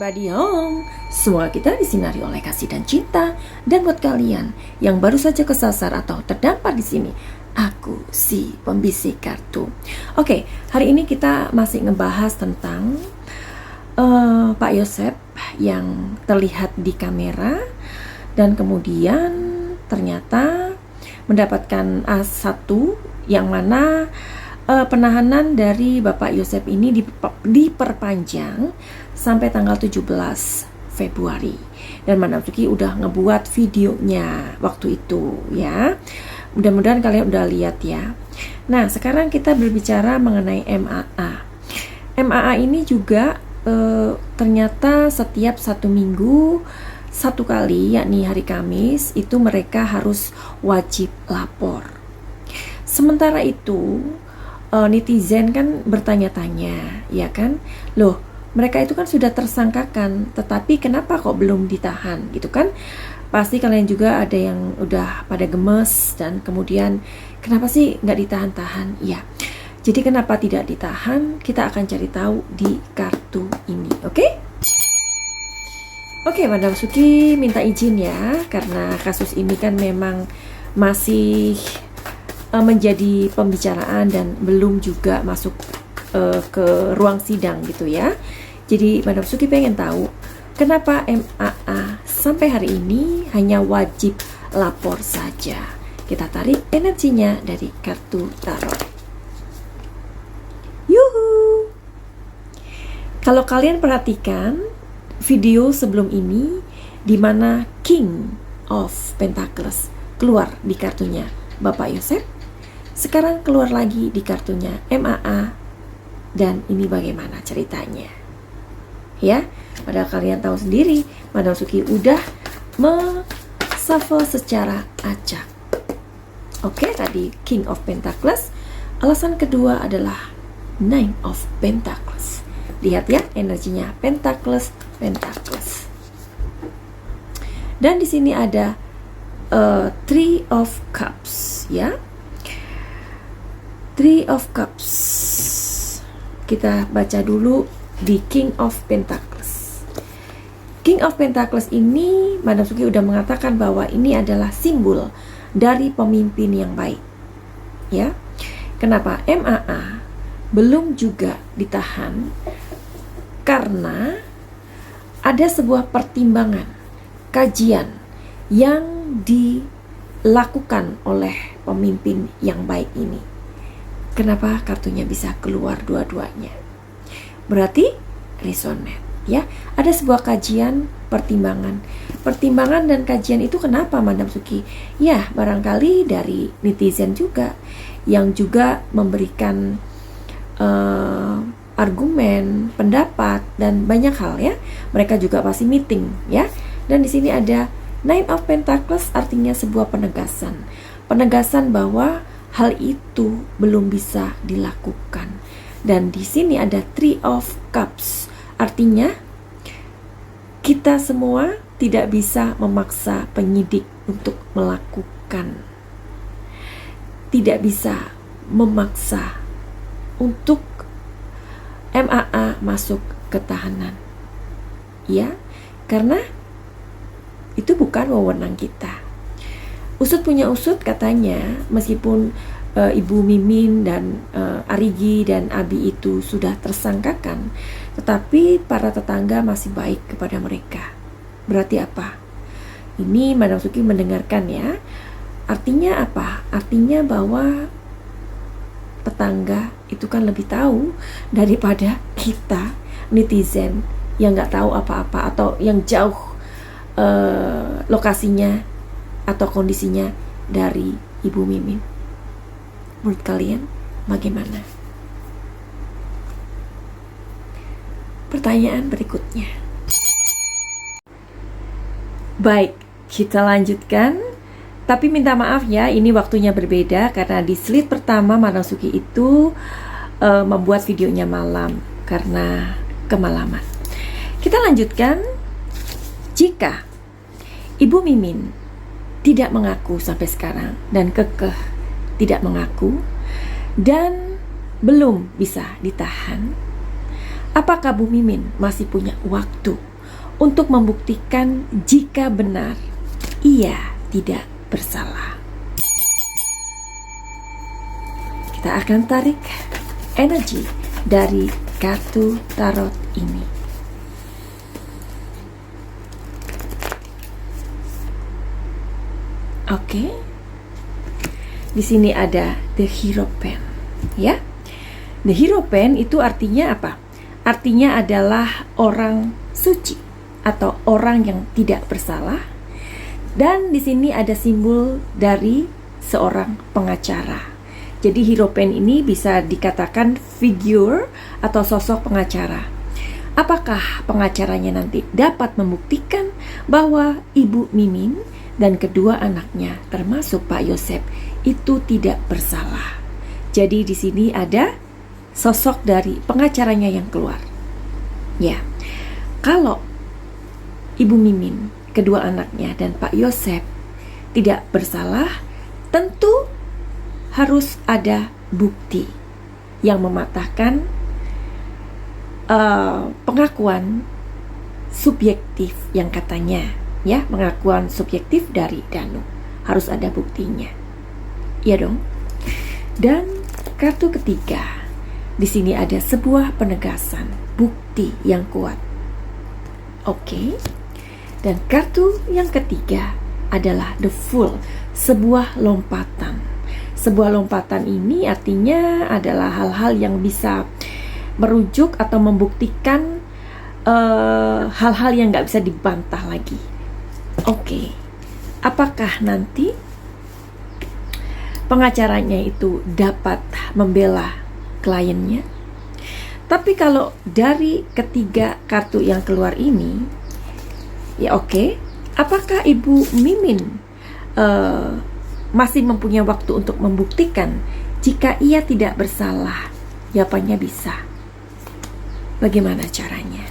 everybody home. Semua kita disinari oleh kasih dan cinta. Dan buat kalian yang baru saja kesasar atau terdampar di sini, aku si pembisik kartu. Oke, hari ini kita masih ngebahas tentang Pak Yosep yang terlihat di kamera dan kemudian ternyata mendapatkan A1 yang mana penahanan dari Bapak Yosep ini diperpanjang sampai tanggal 17 Februari. Dan Madam Suki udah ngebuat videonya waktu itu ya. Mudah-mudahan kalian udah lihat ya. Nah, sekarang kita berbicara mengenai MAA. MAA ini juga ternyata setiap 1 minggu 1 kali, yakni hari Kamis, itu mereka harus wajib lapor. Sementara itu netizen kan bertanya-tanya, ya kan? Loh, mereka itu kan sudah tersangkakan, tetapi kenapa kok belum ditahan, gitu kan? Pasti kalian juga ada yang udah pada gemes dan kemudian kenapa sih nggak ditahan-tahan? Ya, jadi kenapa tidak ditahan? Kita akan cari tahu di kartu ini, oke? Oke, Madam Suki minta izin ya, karena kasus ini kan memang masih menjadi pembicaraan dan belum juga masuk ke ruang sidang gitu ya. Jadi Madam Suki pengen tahu kenapa MAA sampai hari ini hanya wajib lapor saja. Kita tarik energinya dari kartu tarot. Yuhu. Kalau kalian perhatikan video sebelum ini di mana King of Pentacles keluar di kartunya Bapak Yosep, sekarang keluar lagi di kartunya MAA. Dan ini bagaimana ceritanya ya, padahal kalian tahu sendiri Madam Suki udah me-shuffle secara acak. Oke, tadi King of Pentacles. Alasan kedua adalah Nine of Pentacles. Lihat ya energinya, Pentacles. Dan di sini ada Three of Cups ya. Three of Cups. Kita baca dulu di King of Pentacles. King of Pentacles ini Madam Suki udah mengatakan bahwa ini adalah simbol dari pemimpin yang baik. Ya. Kenapa MAA belum juga ditahan? Karena ada sebuah pertimbangan, kajian yang dilakukan oleh pemimpin yang baik ini. Kenapa kartunya bisa keluar dua-duanya? Berarti resonate ya. Ada sebuah kajian, pertimbangan dan kajian itu kenapa Madam Suki? Ya, barangkali dari netizen juga yang juga memberikan argumen, pendapat dan banyak hal ya. Mereka juga pasti meeting ya. Dan di sini ada Nine of Pentacles, artinya sebuah penegasan. Penegasan bahwa hal itu belum bisa dilakukan. Dan di sini ada Three of Cups. Artinya kita semua tidak bisa memaksa penyidik untuk melakukan. Tidak bisa memaksa untuk MAA masuk ke tahanan. Ya, karena itu bukan wewenang kita. Usut punya usut katanya, meskipun Ibu Mimin dan Arigi dan Abi itu sudah tersangkakan, tetapi para tetangga masih baik kepada mereka. Berarti apa? Ini Madam Suki mendengarkan ya. Artinya apa? Artinya bahwa tetangga itu kan lebih tahu daripada kita netizen yang nggak tahu apa-apa atau yang jauh lokasinya atau kondisinya dari Ibu Mimin. Menurut kalian bagaimana? Pertanyaan berikutnya. Baik, kita lanjutkan. Tapi minta maaf ya, ini waktunya berbeda karena di slide pertama Madam Suki itu membuat videonya malam karena kemalaman. Kita lanjutkan. Jika Ibu Mimin tidak mengaku sampai sekarang dan kekeh tidak mengaku dan belum bisa ditahan, apakah Bu Mimin masih punya waktu untuk membuktikan jika benar ia tidak bersalah. Kita akan tarik energi dari kartu tarot ini. Oke. Di sini ada The Hierophant, ya. The Hierophant itu artinya apa? Artinya adalah orang suci atau orang yang tidak bersalah. Dan di sini ada simbol dari seorang pengacara. Jadi Hierophant ini bisa dikatakan figur atau sosok pengacara. Apakah pengacaranya nanti dapat membuktikan bahwa Ibu Mimin dan kedua anaknya termasuk Pak Yosep itu tidak bersalah? Jadi di sini ada sosok dari pengacaranya yang keluar. Ya, kalau Ibu Mimin, kedua anaknya dan Pak Yosep tidak bersalah, tentu harus ada bukti yang mematahkan pengakuan subjektif yang katanya, ya, pengakuan subjektif dari Danu. Harus ada buktinya. Iya dong. Dan kartu ketiga, di sini ada sebuah penegasan, bukti yang kuat. Oke. Dan kartu yang ketiga adalah The Fool, sebuah lompatan. Sebuah lompatan ini artinya adalah hal-hal yang bisa merujuk atau membuktikan hal-hal yang nggak bisa dibantah lagi. Oke. Apakah nanti pengacaranya itu dapat membela kliennya? Tapi kalau dari ketiga kartu yang keluar ini, ya oke. Apakah Ibu Mimin masih mempunyai waktu untuk membuktikan jika ia tidak bersalah? Jawabannya bisa. Bagaimana caranya?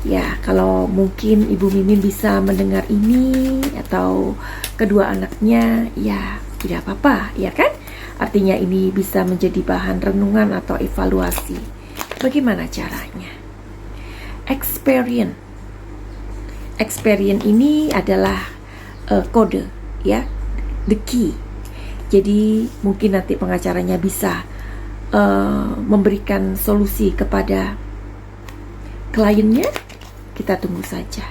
Ya, kalau mungkin Ibu Mimin bisa mendengar ini atau kedua anaknya, ya tidak apa-apa, ya kan? Artinya ini bisa menjadi bahan renungan atau evaluasi. Bagaimana caranya? Experience ini adalah kode, ya, the key. Jadi mungkin nanti pengacaranya bisa memberikan solusi kepada kliennya. Kita tunggu saja.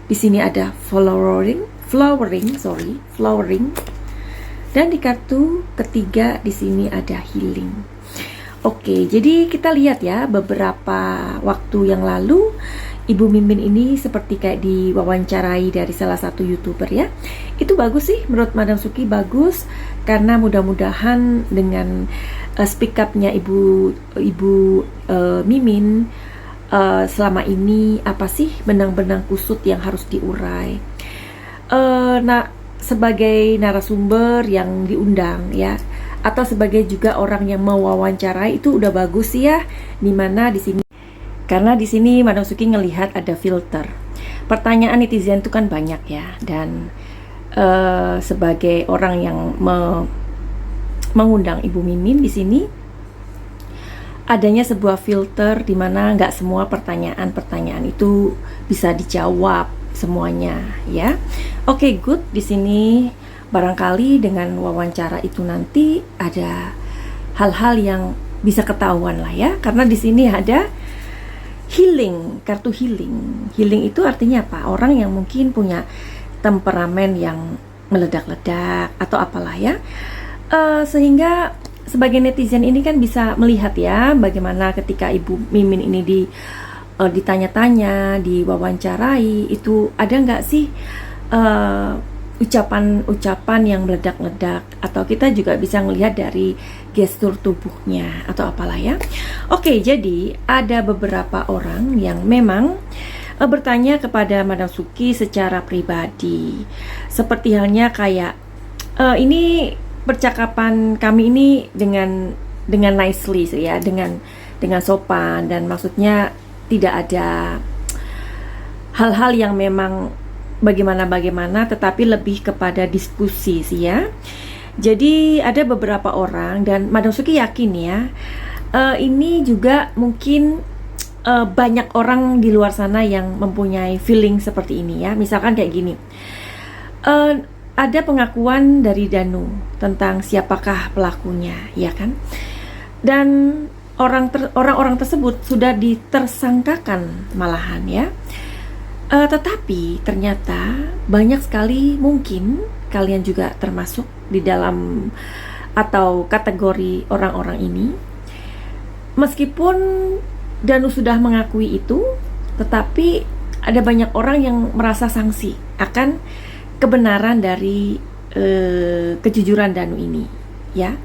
Di sini ada flowering. Dan di kartu ketiga di sini ada healing. Oke, jadi kita lihat ya, beberapa waktu yang lalu Ibu Mimin ini seperti kayak diwawancarai dari salah satu YouTuber, ya. Itu bagus sih, menurut Madam Suki bagus, karena mudah-mudahan dengan speak up-nya Ibu Mimin selama ini apa sih benang-benang kusut yang harus diurai. Nah, sebagai narasumber yang diundang, ya, atau sebagai juga orang yang mewawancarai, itu udah bagus sih ya. Dimana di sini, karena di sini Madam Suki ngelihat ada filter. Pertanyaan netizen itu kan banyak ya, dan sebagai orang yang mengundang Ibu Mimin di sini, adanya sebuah filter di mana nggak semua pertanyaan itu bisa dijawab semuanya, ya. Oke, good. Di sini barangkali dengan wawancara itu nanti ada hal-hal yang bisa ketahuan lah, ya. Karena di sini ada healing, kartu healing. Healing itu artinya apa? Orang yang mungkin punya temperamen yang meledak-ledak atau apalah, ya. Sehingga sebagai netizen ini kan bisa melihat ya, bagaimana ketika Ibu Mimin ini ditanya-tanya, diwawancarai, itu ada nggak sih ucapan-ucapan yang meledak-ledak, atau kita juga bisa melihat dari gestur tubuhnya atau apalah, ya. Oke, jadi ada beberapa orang yang memang bertanya kepada Madam Suki secara pribadi, seperti halnya kayak ini percakapan kami ini dengan nicely, ya, dengan sopan, dan maksudnya tidak ada hal-hal yang memang bagaimana, tetapi lebih kepada diskusi sih, ya. Jadi ada beberapa orang, dan Madam Suki yakin ya, ini juga mungkin banyak orang di luar sana yang mempunyai feeling seperti ini ya. Misalkan kayak gini, ada pengakuan dari Danu tentang siapakah pelakunya, ya kan? Dan orang-orang tersebut sudah ditersangkakan malahan ya. Tetapi ternyata banyak sekali, mungkin kalian juga termasuk di dalam atau kategori orang-orang ini. Meskipun Danu sudah mengakui itu, tetapi ada banyak orang yang merasa sangsi akan kebenaran dari kejujuran Danu ini, ya.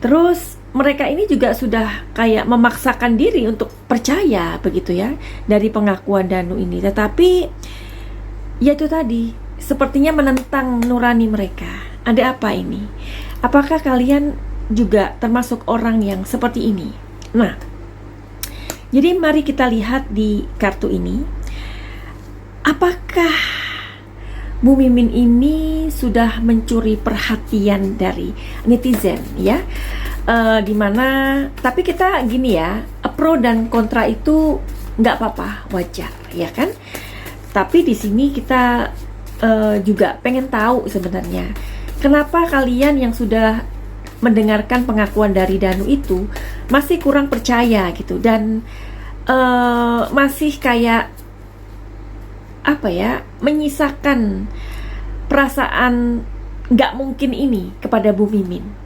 Terus mereka ini juga sudah kayak memaksakan diri untuk percaya begitu ya dari pengakuan Danu ini, tetapi ya itu tadi sepertinya menentang nurani mereka. Ada apa ini? Apakah kalian juga termasuk orang yang seperti ini? Nah, jadi mari kita lihat di kartu ini, apakah Bu Mimin ini sudah mencuri perhatian dari netizen ya? Dimana, tapi kita gini ya, pro dan kontra itu nggak apa-apa, wajar ya kan? Tapi di sini kita juga pengen tahu sebenarnya kenapa kalian yang sudah mendengarkan pengakuan dari Danu itu masih kurang percaya gitu, dan masih kayak apa ya, menyisakan perasaan nggak mungkin ini kepada Bu Mimin.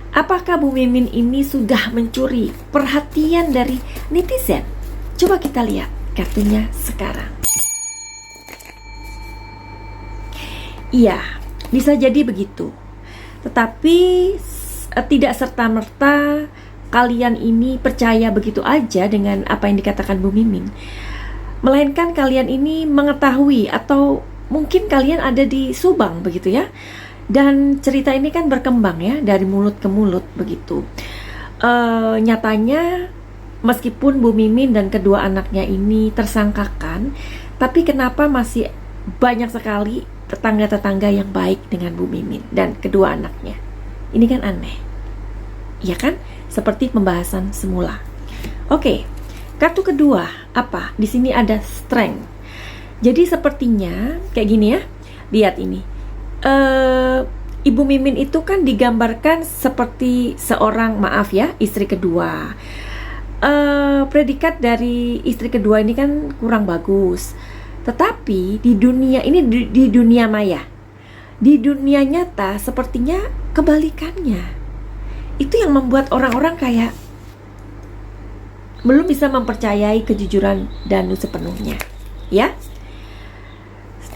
Apakah Bu Mimin ini sudah mencuri perhatian dari netizen? Coba kita lihat kartunya sekarang. Iya, bisa jadi begitu. Tetapi tidak serta-merta kalian ini percaya begitu aja dengan apa yang dikatakan Bu Mimin. Melainkan kalian ini mengetahui, atau mungkin kalian ada di Subang begitu ya. Dan cerita ini kan berkembang ya dari mulut ke mulut begitu. Nyatanya meskipun Bu Mimin dan kedua anaknya ini tersangkakan, tapi kenapa masih banyak sekali tetangga-tetangga yang baik dengan Bu Mimin dan kedua anaknya? Ini kan aneh, ya kan? Seperti pembahasan semula. Oke, kartu kedua apa? Di sini ada strength. Jadi sepertinya kayak gini ya. Lihat ini. Ibu Mimin itu kan digambarkan seperti seorang, maaf ya, istri kedua. Predikat dari istri kedua ini kan kurang bagus. Tetapi di dunia ini, di dunia maya, di dunia nyata sepertinya kebalikannya. Itu yang membuat orang-orang kayak belum bisa mempercayai kejujuran Danu sepenuhnya, ya.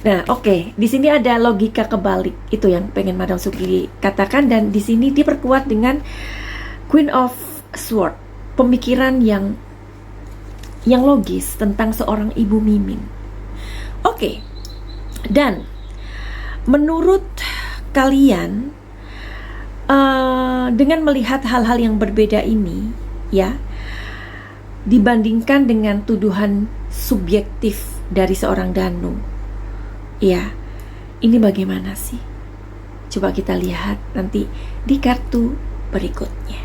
Nah, oke. Di sini ada logika kebalik, itu yang pengen Madam Suki katakan, dan di sini diperkuat dengan Queen of Sword, pemikiran yang logis tentang seorang Ibu Mimin. Oke. Dan menurut kalian, dengan melihat hal-hal yang berbeda ini, ya, dibandingkan dengan tuduhan subjektif dari seorang Danu, ya, ini bagaimana sih? Coba kita lihat nanti di kartu berikutnya.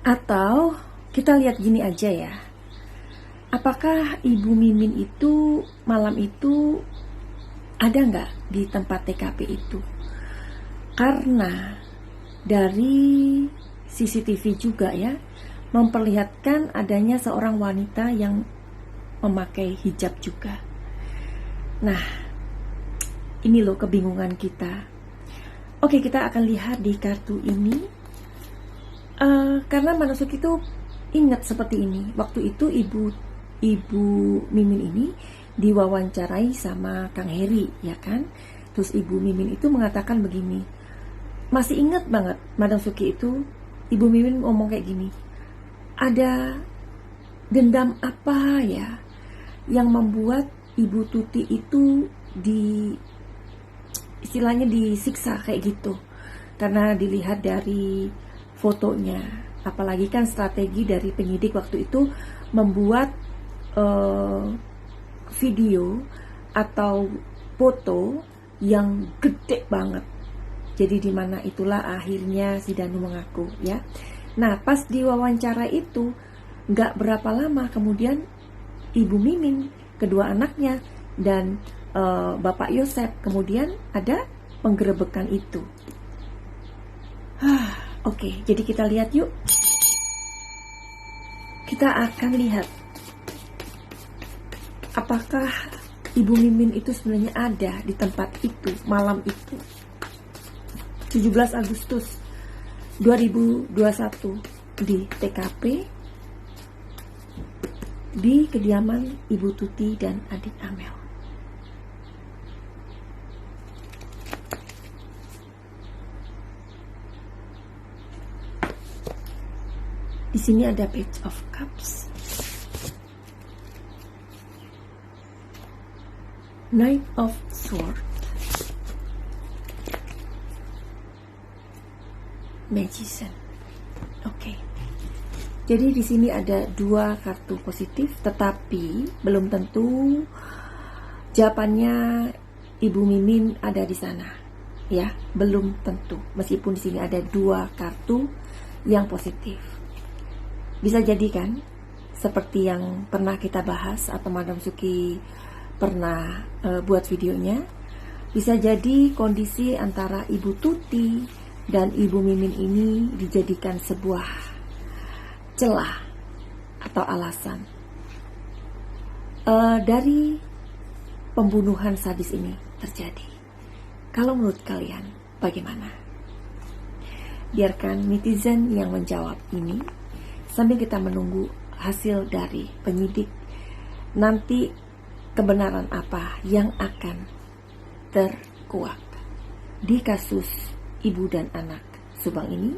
Atau kita lihat gini aja ya. Apakah Ibu Mimin itu malam itu ada nggak di tempat TKP itu? Karena dari CCTV juga ya, memperlihatkan adanya seorang wanita yang memakai hijab juga. Nah, ini loh kebingungan kita. Oke, kita akan lihat di kartu ini. Karena Manusuk itu ingat seperti ini. Waktu itu Ibu Mimin ini diwawancarai sama Kang Heri, ya kan? Terus Ibu Mimin itu mengatakan begini. Masih ingat banget Madam Suki itu, Ibu Mimin ngomong kayak gini. Ada dendam apa ya yang membuat Ibu Tuti itu istilahnya disiksa kayak gitu, karena dilihat dari fotonya, apalagi kan strategi dari penyidik waktu itu membuat video atau foto yang gede banget. Jadi dimana itulah akhirnya si Danu mengaku ya. Nah, pas diwawancara itu Nggak berapa lama kemudian Ibu Mimin, kedua anaknya, dan Bapak Yosep kemudian ada penggerebekan itu. Oke, jadi kita lihat yuk. Kita akan lihat apakah Ibu Mimin itu sebenarnya ada di tempat itu malam itu. 17 Agustus 2021 di TKP di kediaman Ibu Tuti dan adik Amel. Di sini ada Page of Cups, Knight of Swords, Magician. Oke. Jadi di sini ada dua kartu positif, tetapi belum tentu jawabannya Ibu Mimin ada di sana. Ya, belum tentu. Meskipun di sini ada dua kartu yang positif. Bisa jadi kan, seperti yang pernah kita bahas atau Madam Suki pernah buat videonya, bisa jadi kondisi antara Ibu Tuti dan Ibu Mimin ini dijadikan sebuah celah atau alasan dari pembunuhan sadis ini terjadi. Kalau menurut kalian bagaimana? Biarkan netizen yang menjawab ini sambil kita menunggu hasil dari penyidik. Nanti kebenaran apa yang akan terkuak di kasus ibu dan anak Subang ini.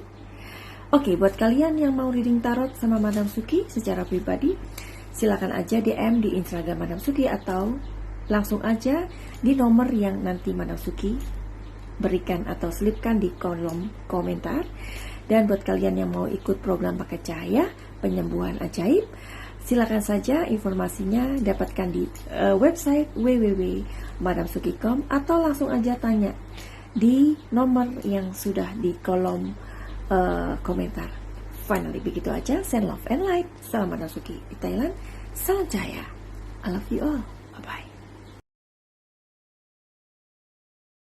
Oke, buat kalian yang mau reading tarot sama Madam Suki secara pribadi, silakan aja DM di Instagram Madam Suki atau langsung aja di nomor yang nanti Madam Suki berikan atau selipkan di kolom komentar. Dan buat kalian yang mau ikut program pakai cahaya penyembuhan ajaib, silakan saja informasinya dapatkan di website www.madamsuki.com atau langsung aja tanya di nomor yang sudah di kolom komentar. Finally, begitu aja. Send love and light. Salam Madam Suki di Thailand. Salam cahaya. I love you all. Bye-bye.